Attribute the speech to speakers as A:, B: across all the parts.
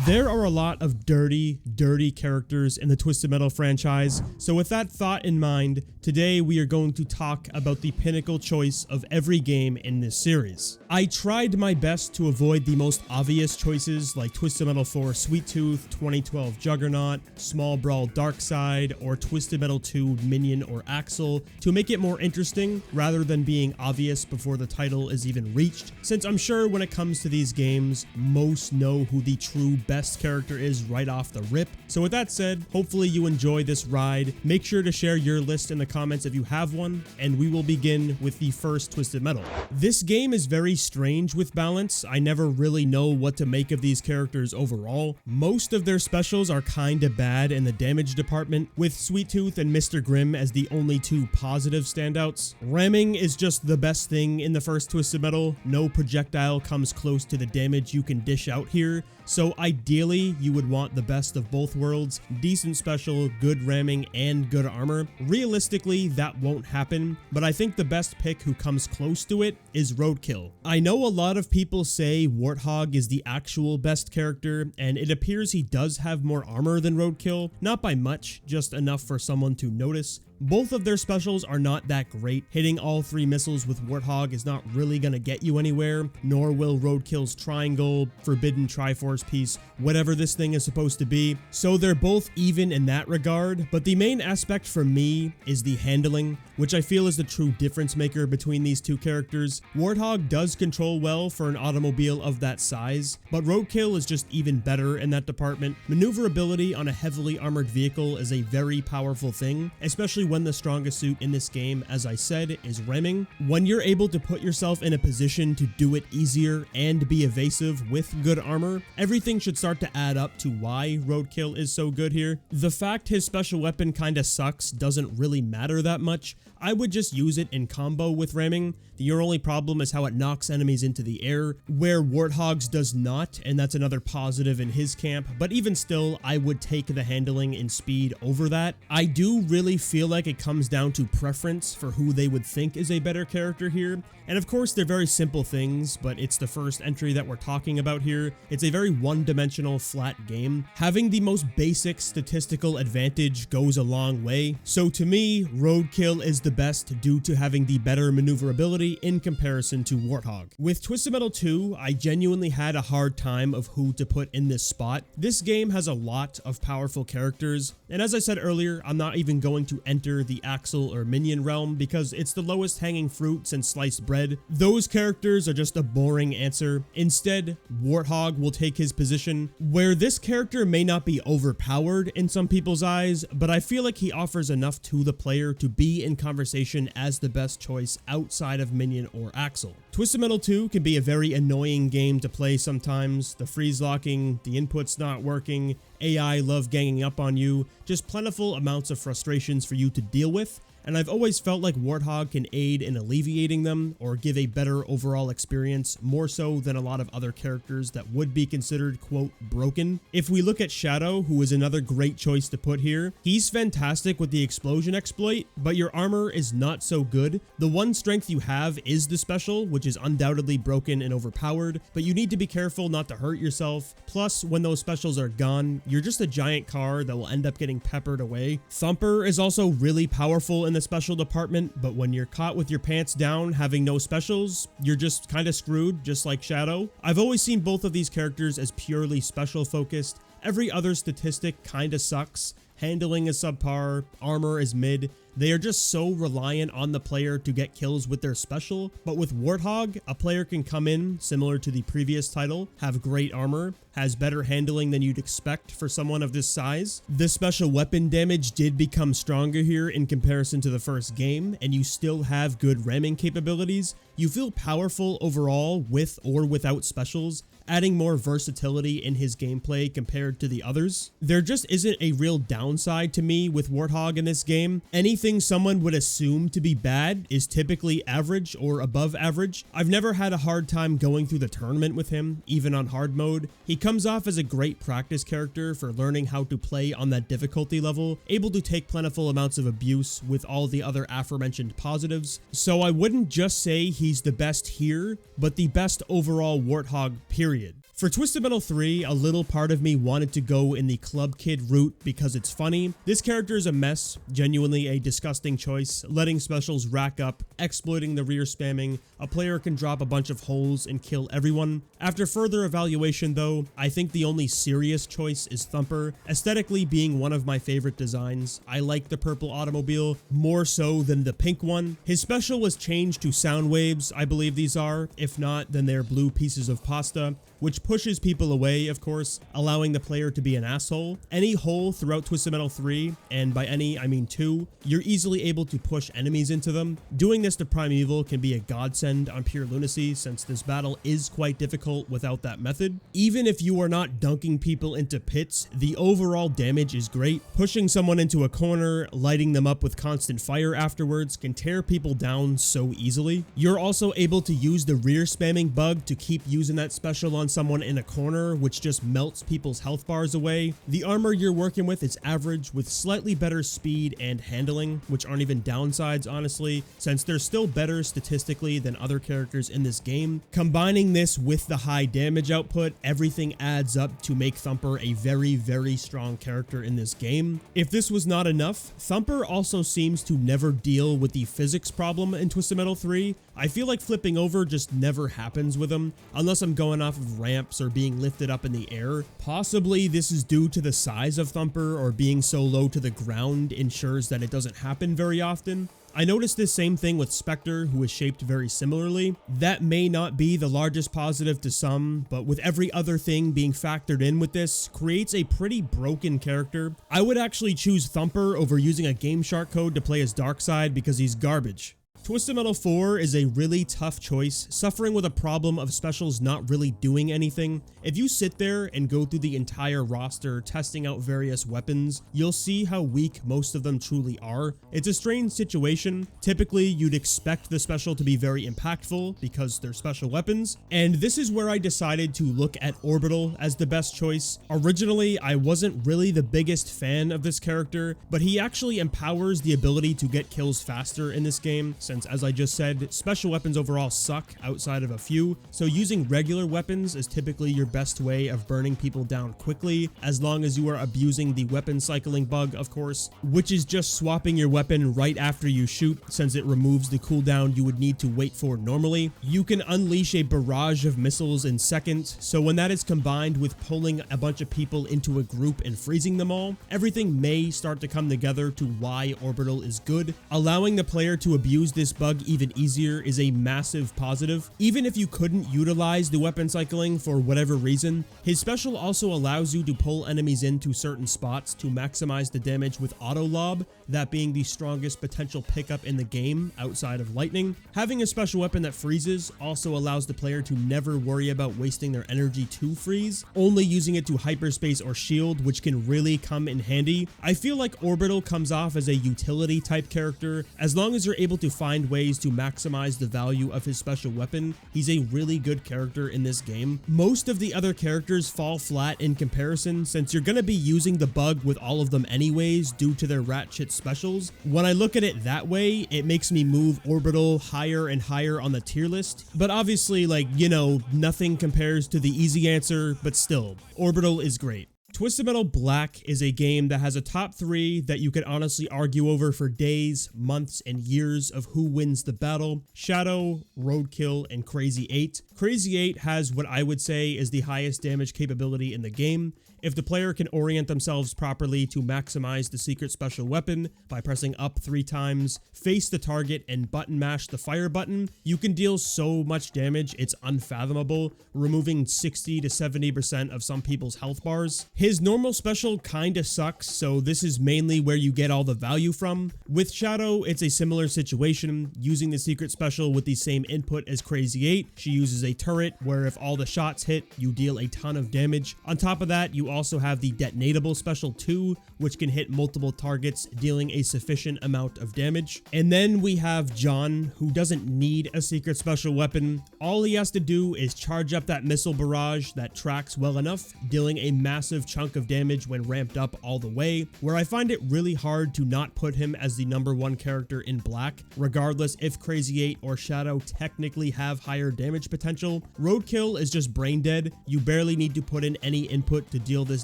A: There are a lot of dirty characters in the Twisted Metal franchise, so with that thought in mind, today we are going to talk about the pinnacle choice of every game in this series. I tried my best to avoid the most obvious choices like Twisted Metal 4 Sweet Tooth, 2012 Juggernaut, Small Brawl Darkside, or Twisted Metal 2 Minion or Axel to make it more interesting rather than being obvious before the title is even reached, since I'm sure when it comes to these games, most know who the true best character is right off the rip. So with that said, hopefully you enjoy this ride. Make sure to share your list in the comments if you have one, and we will begin with the first Twisted Metal. This game is very strange with balance. I never really know what to make of these characters overall. Most of their specials are kinda bad in the damage department, with Sweet Tooth and Mr. Grimm as the only two positive standouts. Ramming is just the best thing in the first Twisted Metal. No projectile comes close to the damage you can dish out here, so ideally you would want the best of both worlds, decent special, good ramming, and good armor. Realistically, that won't happen, but I think the best pick who comes close to it is Roadkill. I know a lot of people say Warthog is the actual best character, and it appears he does have more armor than Roadkill, not by much, just enough for someone to notice. Both of their specials are not that great. Hitting all three missiles with Warthog is not really gonna get you anywhere, nor will Roadkill's Triangle, Forbidden Triforce piece, whatever this thing is supposed to be. So they're both even in that regard, but the main aspect for me is the handling, which I feel is the true difference maker between these two characters. Warthog does control well for an automobile of that size, but Roadkill is just even better in that department. Maneuverability on a heavily armored vehicle is a very powerful thing, especially when the strongest suit in this game, as I said, is ramming. When you're able to put yourself in a position to do it easier and be evasive with good armor, everything should start to add up to why Roadkill is so good here. The fact his special weapon kinda sucks doesn't really matter that much. I would just use it in combo with ramming. Your only problem is how it knocks enemies into the air, where Warthog's does not, and that's another positive in his camp, but even still, I would take the handling and speed over that. I do really feel like it comes down to preference for who they would think is a better character here, and of course they're very simple things, but it's the first entry that we're talking about here. It's a very one-dimensional, flat game. Having the most basic statistical advantage goes a long way, so to me, Roadkill is the best due to having the better maneuverability in comparison to Warthog. With Twisted Metal 2, I genuinely had a hard time of who to put in this spot. This game has a lot of powerful characters, and as I said earlier, I'm not even going to enter the Axel or Minion realm because it's the lowest hanging fruit since sliced bread. Those characters are just a boring answer. Instead, Warthog will take his position, where this character may not be overpowered in some people's eyes, but I feel like he offers enough to the player to be in conversation as the best choice outside of Minion or Axel. Twisted Metal 2 can be a very annoying game to play sometimes. The freeze locking, the inputs not working, AI love ganging up on you, just plentiful amounts of frustrations for you to deal with. And I've always felt like Warthog can aid in alleviating them or give a better overall experience, more so than a lot of other characters that would be considered, quote, broken. If we look at Shadow, who is another great choice to put here, he's fantastic with the explosion exploit, but your armor is not so good. The one strength you have is the special, which is undoubtedly broken and overpowered, but you need to be careful not to hurt yourself. Plus, when those specials are gone, you're just a giant car that will end up getting peppered away. Thumper is also really powerful in the special department, but when you're caught with your pants down having no specials, you're just kind of screwed, just like Shadow. I've always seen both of these characters as purely special focused. Every other statistic kinda sucks. Handling is subpar, armor is mid. They are just so reliant on the player to get kills with their special, but with Warthog, a player can come in, similar to the previous title, have great armor, has better handling than you'd expect for someone of this size. The special weapon damage did become stronger here in comparison to the first game, and you still have good ramming capabilities. You feel powerful overall with or without specials, adding more versatility in his gameplay compared to the others. There just isn't a real downside to me with Warthog in this game. Anything someone would assume to be bad is typically average or above average. I've never had a hard time going through the tournament with him, even on hard mode. He comes off as a great practice character for learning how to play on that difficulty level, able to take plentiful amounts of abuse with all the other aforementioned positives. So I wouldn't just say he's the best here, but the best overall Warthog, period. For Twisted Metal 3, a little part of me wanted to go in the Club Kid route because it's funny. This character is a mess, genuinely a disgusting choice, letting specials rack up, exploiting the rear spamming. A player can drop a bunch of holes and kill everyone. After further evaluation though, I think the only serious choice is Thumper, aesthetically being one of my favorite designs. I like the purple automobile more so than the pink one. His special was changed to sound waves, I believe these are. If not, then they're blue pieces of pasta, which pushes people away, of course, allowing the player to be an asshole. Any hole throughout Twisted Metal 3, and by any, I mean 2, you're easily able to push enemies into them. Doing this to Primeval can be a godsend on pure lunacy, since this battle is quite difficult without that method. Even if you are not dunking people into pits, the overall damage is great. Pushing someone into a corner, lighting them up with constant fire afterwards can tear people down so easily. You're also able to use the rear spamming bug to keep using that special on someone in a corner, which just melts people's health bars away. The armor you're working with is average, with slightly better speed and handling, which aren't even downsides honestly, since they're still better statistically than other characters in this game. Combining this with the high damage output, everything adds up to make Thumper a very, very strong character in this game. If this was not enough, Thumper also seems to never deal with the physics problem in Twisted Metal 3. I feel like flipping over just never happens with him, unless I'm going off of ramps or being lifted up in the air. Possibly this is due to the size of Thumper, or being so low to the ground ensures that it doesn't happen very often. I noticed this same thing with Spectre, who is shaped very similarly. That may not be the largest positive to some, but with every other thing being factored in with this, creates a pretty broken character. I would actually choose Thumper over using a Game Shark code to play as Darkseid because he's garbage. Twisted Metal 4 is a really tough choice, suffering with a problem of specials not really doing anything. If you sit there and go through the entire roster testing out various weapons, you'll see how weak most of them truly are. It's a strange situation. Typically, you'd expect the special to be very impactful because they're special weapons, and this is where I decided to look at Orbital as the best choice. Originally, I wasn't really the biggest fan of this character, but he actually empowers the ability to get kills faster in this game, since, as I just said, special weapons overall suck outside of a few, so using regular weapons is typically your best way of burning people down quickly, as long as you are abusing the weapon cycling bug, of course, which is just swapping your weapon right after you shoot, since it removes the cooldown you would need to wait for normally. You can unleash a barrage of missiles in seconds, so when that is combined with pulling a bunch of people into a group and freezing them all, everything may start to come together to why Orbital is good. Allowing the player to abuse this bug even easier is a massive positive. Even if you couldn't utilize the weapon cycling for whatever reason, his special also allows you to pull enemies into certain spots to maximize the damage with auto lob, that being the strongest potential pickup in the game outside of lightning. Having a special weapon that freezes also allows the player to never worry about wasting their energy to freeze, only using it to hyperspace or shield, which can really come in handy. I feel like Orbital comes off as a utility type character. As long as you're able to find ways to maximize the value of his special weapon, he's a really good character in this game. Most of the other characters fall flat in comparison, since you're going to be using the bug with all of them anyways due to their rat shit specials. When I look at it that way, it makes me move Orbital higher and higher on the tier list, but obviously, like, you know, nothing compares to the easy answer, but still, Orbital is great. Twisted Metal Black is a game that has a top 3 that you could honestly argue over for days, months, and years of who wins the battle: Shadow, Roadkill, and Crazy 8. Crazy 8 has what I would say is the highest damage capability in the game. If the player can orient themselves properly to maximize the secret special weapon by pressing up 3 times, face the target, and button mash the fire button, you can deal so much damage it's unfathomable, removing 60 to 70% of some people's health bars. His normal special kinda sucks, so this is mainly where you get all the value from. With Shadow, it's a similar situation, using the secret special with the same input as Crazy 8. She uses a turret where if all the shots hit, you deal a ton of damage. On top of that, you also have the detonatable special 2, which can hit multiple targets, dealing a sufficient amount of damage. And then we have John, who doesn't need a secret special weapon. All he has to do is charge up that missile barrage that tracks well enough, dealing a massive chunk of damage when ramped up all the way, where I find it really hard to not put him as the #1 character in black, regardless if Crazy 8 or Shadow technically have higher damage potential. Roadkill is just brain dead. You barely need to put in any input to deal this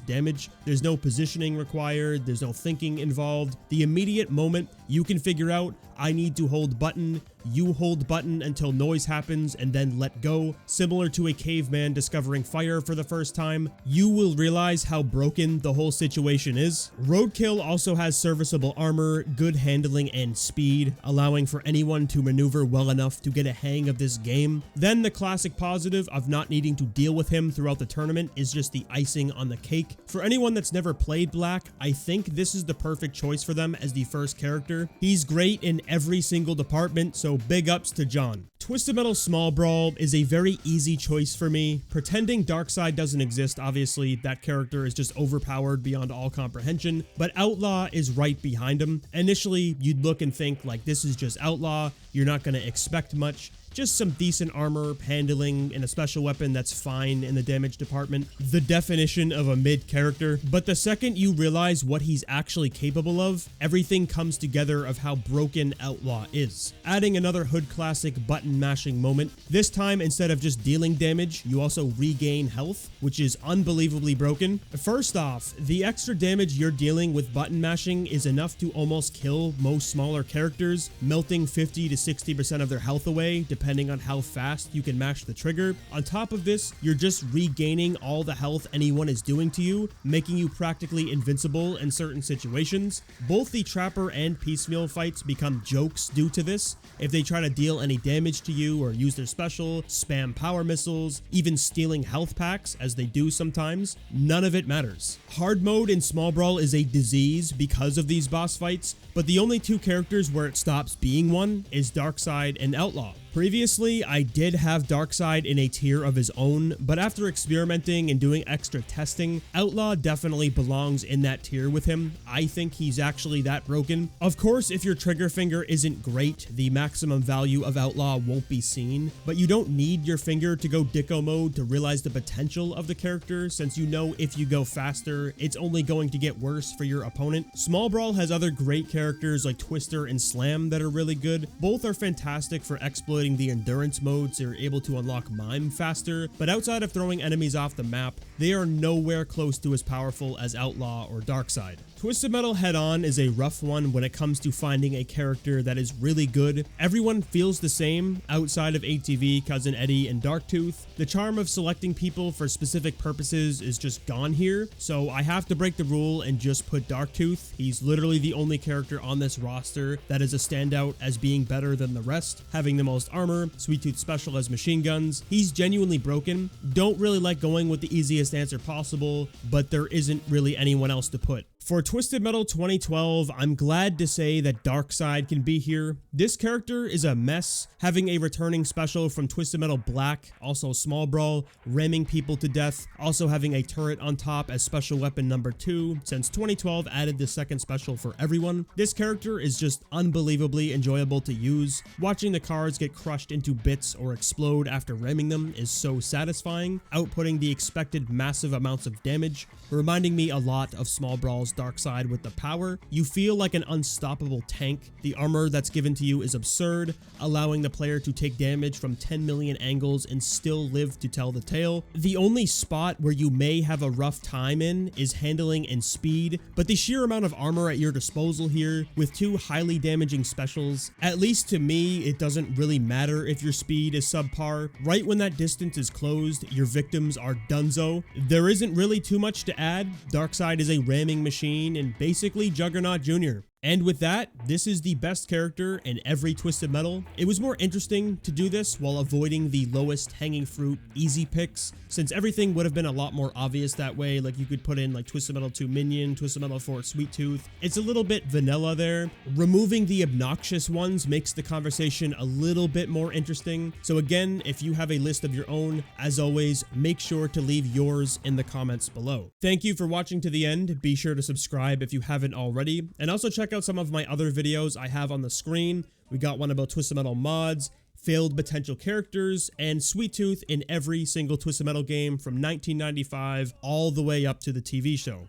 A: damage. There's no positioning required, there's no thinking involved. The immediate moment you can figure out, I need to hold button, you hold button until noise happens and then let go. Similar to a caveman discovering fire for the first time, you will realize how broken the whole situation is. Roadkill also has serviceable armor, good handling, and speed, allowing for anyone to maneuver well enough to get a hang of this game. Then the classic positive of not needing to deal with him throughout the tournament is just the icing on the cake. For anyone that's never played Black, I think this is the perfect choice for them as the first character. He's great in every single department, so big ups to John. Twisted Metal Small Brawl is a very easy choice for me. Pretending Darkseid doesn't exist, obviously, that character is just overpowered beyond all comprehension, but Outlaw is right behind him. Initially, you'd look and think, like, this is just Outlaw, you're not going to expect much. Just some decent armor, handling, and a special weapon that's fine in the damage department. The definition of a mid character. But the second you realize what he's actually capable of, everything comes together of how broken Outlaw is. Adding another Hood classic button mashing moment. This time, instead of just dealing damage, you also regain health, which is unbelievably broken. First off, the extra damage you're dealing with button mashing is enough to almost kill most smaller characters, melting 50 to 60% of their health away, depending on how fast you can mash the trigger. On top of this, you're just regaining all the health anyone is doing to you, making you practically invincible in certain situations. Both the Trapper and Piecemeal fights become jokes due to this. If they try to deal any damage to you or use their special, spam power missiles, even stealing health packs, as they do sometimes, none of it matters. Hard mode in Small Brawl is a disease because of these boss fights, but the only two characters where it stops being one is Darkseid and Outlaw. Previously, I did have Darkseid in a tier of his own, but after experimenting and doing extra testing, Outlaw definitely belongs in that tier with him. I think he's actually that broken. Of course, if your trigger finger isn't great, the maximum value of Outlaw won't be seen, but you don't need your finger to go Dicko mode to realize the potential of the character, since you know if you go faster, it's only going to get worse for your opponent. Small Brawl has other great characters like Twister and Slam that are really good. Both are fantastic for exploiting the endurance mode, so you're able to unlock Mime faster, but outside of throwing enemies off the map, they are nowhere close to as powerful as Outlaw or Darkseid. Twisted Metal Head On is a rough one when it comes to finding a character that is really good. Everyone feels the same outside of ATV, Cousin Eddie, and Darktooth. The charm of selecting people for specific purposes is just gone here, so I have to break the rule and just put Darktooth. He's literally the only character on this roster that is a standout as being better than the rest, having the most armor, Sweet Tooth special as machine guns. He's genuinely broken. Don't really like going with the easiest answer possible, but there isn't really anyone else to put. For Twisted Metal 2012, I'm glad to say that Darkseid can be here. This character is a mess, having a returning special from Twisted Metal Black, also Small Brawl, ramming people to death, also having a turret on top as special weapon number 2, since 2012 added the second special for everyone. This character is just unbelievably enjoyable to use. Watching the cards get crushed into bits or explode after ramming them is so satisfying, outputting the expected massive amounts of damage, reminding me a lot of Small Brawl's Darkseid with the power. You feel like an unstoppable tank. The armor that's given to you is absurd, allowing the player to take damage from 10 million angles and still live to tell the tale. The only spot where you may have a rough time in is handling and speed, but the sheer amount of armor at your disposal here, with two highly damaging specials, at least to me, it doesn't really matter if your speed is subpar. Right when that distance is closed, your victims are donezo. There isn't really too much to add. Darkseid is a ramming machine and basically Juggernaut Jr. And with that, this is the best character in every Twisted Metal. It was more interesting to do this while avoiding the lowest hanging fruit easy picks, since everything would have been a lot more obvious that way. Like you could put in like Twisted Metal 2 Minion, Twisted Metal 4 Sweet Tooth. It's a little bit vanilla there. Removing the obnoxious ones makes the conversation a little bit more interesting. So again, if you have a list of your own, as always, make sure to leave yours in the comments below. Thank you for watching to the end. Be sure to subscribe if you haven't already, and also check out some of my other videos I have on the screen. We got one about Twisted Metal mods, failed potential characters, and Sweet Tooth in every single Twisted Metal game from 1995 all the way up to the TV show.